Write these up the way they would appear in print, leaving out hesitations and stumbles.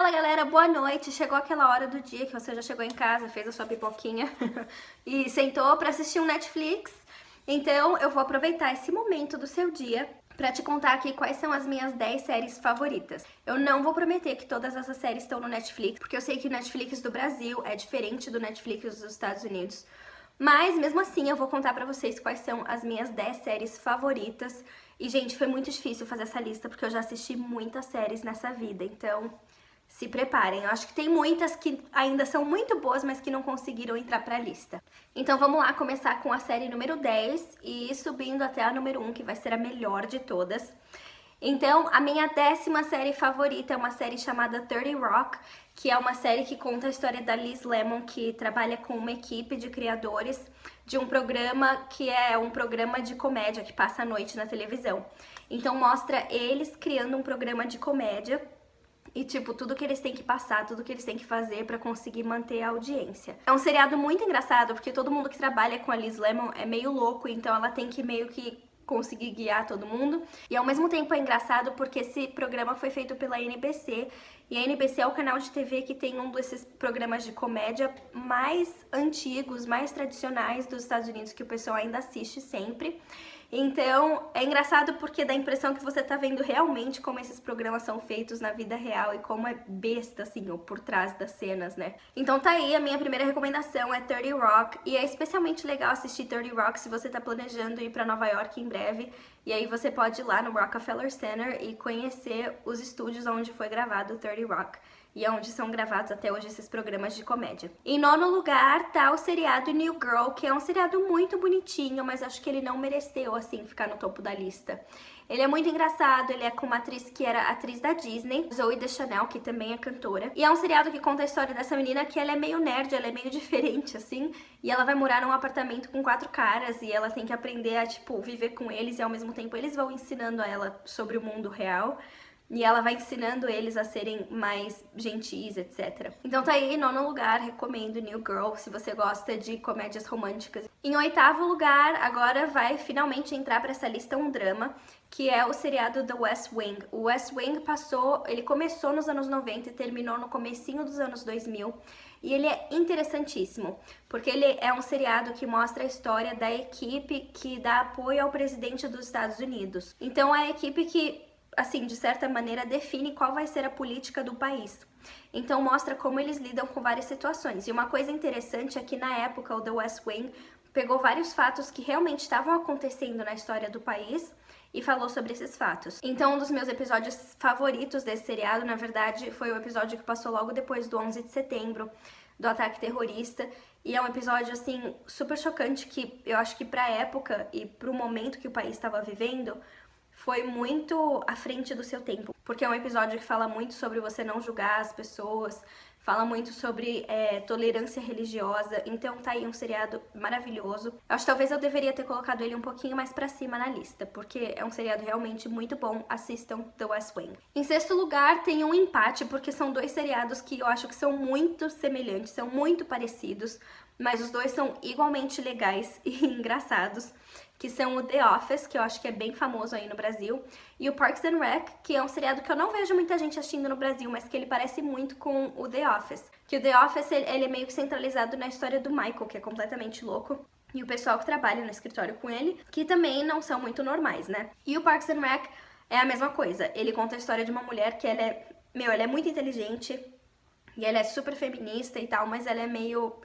Fala galera, boa noite. Chegou aquela hora do dia que você já chegou em casa, fez a sua pipoquinha e sentou pra assistir um Netflix. Então eu vou aproveitar esse momento do seu dia pra te contar aqui quais são as minhas 10 séries favoritas. Eu não vou prometer que todas essas séries estão no Netflix, porque eu sei que o Netflix do Brasil é diferente do Netflix dos Estados Unidos. Mas mesmo assim eu vou contar pra vocês quais são as minhas 10 séries favoritas. E gente, foi muito difícil fazer essa lista porque eu já assisti muitas séries nessa vida, então se preparem. Eu acho que tem muitas que ainda são muito boas, mas que não conseguiram entrar pra lista. Então vamos lá começar com a série número 10 e ir subindo até a número 1, que vai ser a melhor de todas. Então, a minha 10ª série favorita é uma série chamada 30 Rock, que é uma série que conta a história da Liz Lemon, que trabalha com uma equipe de criadores de um programa que é um programa de comédia que passa à noite na televisão. Então mostra eles criando um programa de comédia e, tipo, tudo que eles têm que passar, tudo que eles têm que fazer pra conseguir manter a audiência. É um seriado muito engraçado, porque todo mundo que trabalha com a Liz Lemon é meio louco, então ela tem que meio que conseguir guiar todo mundo. E ao mesmo tempo é engraçado porque esse programa foi feito pela NBC, e a NBC é o canal de TV que tem um desses programas de comédia mais antigos, mais tradicionais dos Estados Unidos, que o pessoal ainda assiste sempre. Então, é engraçado porque dá a impressão que você tá vendo realmente como esses programas são feitos na vida real e como é besta, assim, ou por trás das cenas, né? Então tá aí, a minha primeira recomendação é 30 Rock, e é especialmente legal assistir 30 Rock se você tá planejando ir pra Nova York em breve, e aí você pode ir lá no Rockefeller Center e conhecer os estúdios onde foi gravado 30 Rock. E é onde são gravados até hoje esses programas de comédia. Em nono lugar tá o seriado New Girl, que é um seriado muito bonitinho, mas acho que ele não mereceu, assim, ficar no topo da lista. Ele é muito engraçado, ele é com uma atriz que era atriz da Disney, Zooey Deschanel, que também é cantora. E é um seriado que conta a história dessa menina que ela é meio nerd, ela é meio diferente, assim. E ela vai morar num apartamento com 4 caras e ela tem que aprender a, tipo, viver com eles e ao mesmo tempo eles vão ensinando a ela sobre o mundo real. E ela vai ensinando eles a serem mais gentis, etc. Então tá aí, em nono lugar, recomendo New Girl, se você gosta de comédias românticas. Em oitavo lugar, agora vai finalmente entrar pra essa lista um drama, que é o seriado The West Wing. O West Wing ele começou nos anos 90 e terminou no comecinho dos anos 2000. E ele é interessantíssimo, porque ele é um seriado que mostra a história da equipe que dá apoio ao presidente dos Estados Unidos. Então é a equipe que, assim, de certa maneira, define qual vai ser a política do país. Então mostra como eles lidam com várias situações. E uma coisa interessante é que na época o The West Wing pegou vários fatos que realmente estavam acontecendo na história do país e falou sobre esses fatos. Então um dos meus episódios favoritos desse seriado, na verdade, foi o episódio que passou logo depois do 11 de setembro, do ataque terrorista. E é um episódio, assim, super chocante que eu acho que pra época e pro momento que o país estava vivendo, foi muito à frente do seu tempo, porque é um episódio que fala muito sobre você não julgar as pessoas, fala muito sobre tolerância religiosa, então tá aí um seriado maravilhoso. Eu acho que talvez eu deveria ter colocado ele um pouquinho mais pra cima na lista, porque é um seriado realmente muito bom, assistam The West Wing. Em sexto lugar tem um empate, porque são dois seriados que eu acho que são muito semelhantes, são muito parecidos, mas os dois são igualmente legais e engraçados, que são o The Office, que eu acho que é bem famoso aí no Brasil, e o Parks and Rec, que é um seriado que eu não vejo muita gente assistindo no Brasil, mas que ele parece muito com o The Office. Que o The Office, ele é meio que centralizado na história do Michael, que é completamente louco, e o pessoal que trabalha no escritório com ele, que também não são muito normais, né? E o Parks and Rec é a mesma coisa, ele conta a história de uma mulher que ela é muito inteligente, e ela é super feminista e tal, mas ela é meio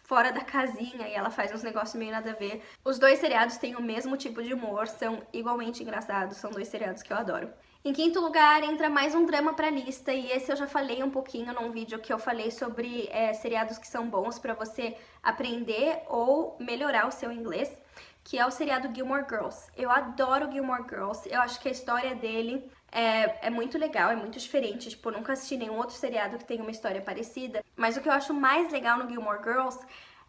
fora da casinha e ela faz uns negócios meio nada a ver. Os dois seriados têm o mesmo tipo de humor, são igualmente engraçados, são dois seriados que eu adoro. Em quinto lugar, entra mais um drama pra lista, e esse eu já falei um pouquinho num vídeo que eu falei sobre seriados que são bons pra você aprender ou melhorar o seu inglês, que é o seriado Gilmore Girls. Eu adoro Gilmore Girls, eu acho que a história dele é muito legal, é muito diferente, tipo, eu nunca assisti nenhum outro seriado que tenha uma história parecida, mas o que eu acho mais legal no Gilmore Girls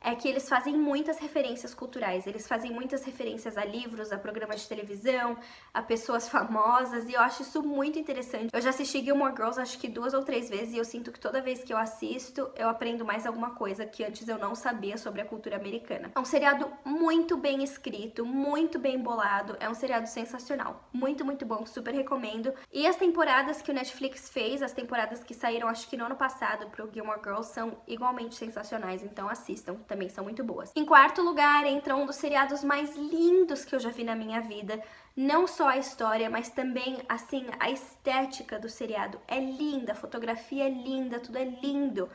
é que eles fazem muitas referências culturais, eles fazem muitas referências a livros, a programas de televisão, a pessoas famosas, e eu acho isso muito interessante. Eu já assisti Gilmore Girls acho que 2 ou 3 vezes, e eu sinto que toda vez que eu assisto, eu aprendo mais alguma coisa que antes eu não sabia sobre a cultura americana. É um seriado muito bem escrito, muito bem bolado, é um seriado sensacional, muito, muito bom, super recomendo. E as temporadas que o Netflix fez, as temporadas que saíram acho que no ano passado pro Gilmore Girls, são igualmente sensacionais, então assistam, também são muito boas. Em quarto lugar entra um dos seriados mais lindos que eu já vi na minha vida. Não só a história, mas também, assim, a estética do seriado é linda, a fotografia é linda, tudo é lindo,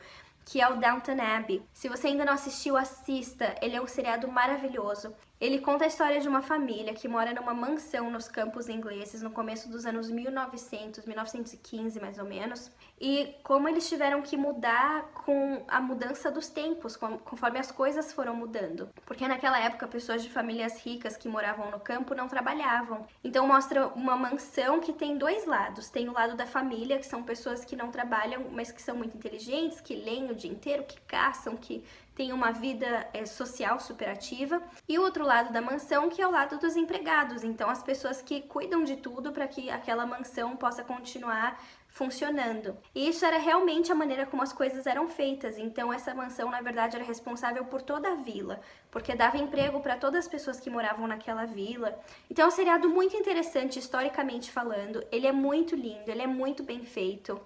que é o Downton Abbey. Se você ainda não assistiu, assista, ele é um seriado maravilhoso. Ele conta a história de uma família que mora numa mansão nos Campos Ingleses no começo dos anos 1915 mais ou menos, e como eles tiveram que mudar com a mudança dos tempos, conforme as coisas foram mudando. Porque naquela época pessoas de famílias ricas que moravam no campo não trabalhavam. Então mostra uma mansão que tem 2 lados. Tem o lado da família, que são pessoas que não trabalham, mas que são muito inteligentes, que leem o dia inteiro, que caçam, que tem uma vida social super ativa, e o outro lado da mansão, que é o lado dos empregados, então as pessoas que cuidam de tudo para que aquela mansão possa continuar funcionando. E isso era realmente a maneira como as coisas eram feitas, então essa mansão na verdade era responsável por toda a vila, porque dava emprego para todas as pessoas que moravam naquela vila. Então é um seriado muito interessante historicamente falando, ele é muito lindo, ele é muito bem feito.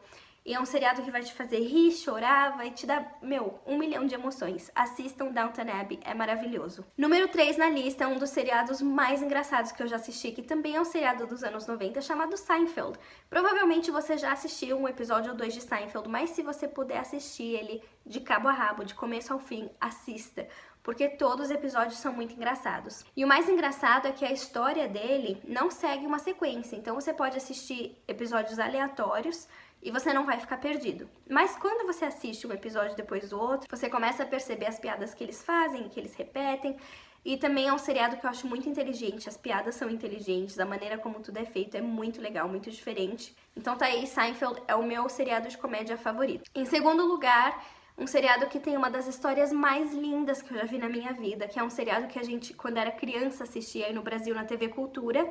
E é um seriado que vai te fazer rir, chorar, vai te dar, 1 milhão de emoções. Assistam Downton Abbey, é maravilhoso. Número 3 na lista é um dos seriados mais engraçados que eu já assisti, que também é um seriado dos anos 90, chamado Seinfeld. Provavelmente você já assistiu um episódio ou 2 de Seinfeld, mas se você puder assistir ele de cabo a rabo, de começo ao fim, assista, porque todos os episódios são muito engraçados. E o mais engraçado é que a história dele não segue uma sequência, então você pode assistir episódios aleatórios, e você não vai ficar perdido. Mas quando você assiste um episódio depois do outro, você começa a perceber as piadas que eles fazem, que eles repetem. E também é um seriado que eu acho muito inteligente, as piadas são inteligentes, a maneira como tudo é feito é muito legal, muito diferente. Então tá aí, Seinfeld é o meu seriado de comédia favorito. Em segundo lugar, um seriado que tem uma das histórias mais lindas que eu já vi na minha vida, que é um seriado que a gente, quando era criança, assistia aí no Brasil na TV Cultura,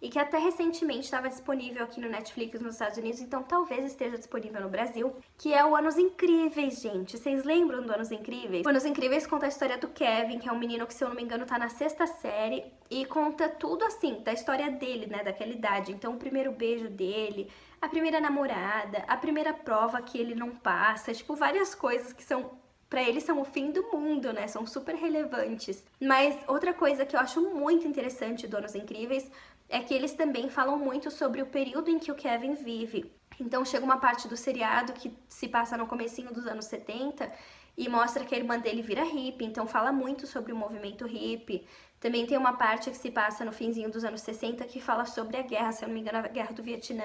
e que até recentemente estava disponível aqui no Netflix nos Estados Unidos, então talvez esteja disponível no Brasil, que é o Anos Incríveis, gente. Vocês lembram do Anos Incríveis? O Anos Incríveis conta a história do Kevin, que é um menino que, se eu não me engano, tá na 6ª série, e conta tudo assim, da história dele, né, daquela idade. Então, o primeiro beijo dele, a primeira namorada, a primeira prova que ele não passa, tipo, várias coisas que são... Pra eles são o fim do mundo, né? São super relevantes. Mas outra coisa que eu acho muito interessante do Anos Incríveis é que eles também falam muito sobre o período em que o Kevin vive. Então chega uma parte do seriado que se passa no comecinho dos anos 70 e mostra que a irmã dele vira hippie, então fala muito sobre o movimento hippie. Também tem uma parte que se passa no finzinho dos anos 60 que fala sobre a guerra, se eu não me engano, a guerra do Vietnã,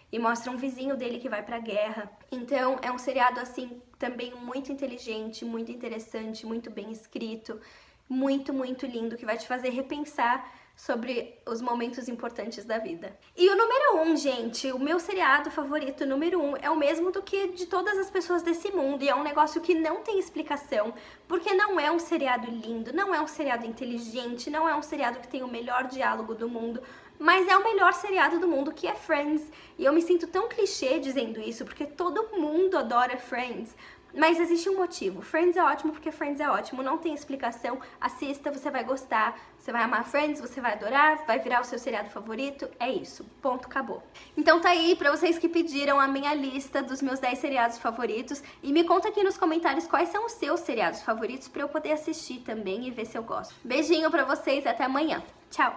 e mostra um vizinho dele que vai pra guerra. Então é um seriado assim também muito inteligente, muito interessante, muito bem escrito, muito, muito lindo, que vai te fazer repensar sobre os momentos importantes da vida. E o número 1, gente, o meu seriado favorito número 1 é o mesmo do que de todas as pessoas desse mundo, e é um negócio que não tem explicação, porque não é um seriado lindo, não é um seriado inteligente, não é um seriado que tem o melhor diálogo do mundo, mas é o melhor seriado do mundo, que é Friends. E eu me sinto tão clichê dizendo isso, porque todo mundo adora Friends. Mas existe um motivo. Friends é ótimo porque Friends é ótimo, não tem explicação. Assista, você vai gostar, você vai amar Friends, você vai adorar, vai virar o seu seriado favorito. É isso, ponto, acabou. Então tá aí pra vocês que pediram a minha lista dos meus 10 seriados favoritos. E me conta aqui nos comentários quais são os seus seriados favoritos pra eu poder assistir também e ver se eu gosto. Beijinho pra vocês, até amanhã. Tchau!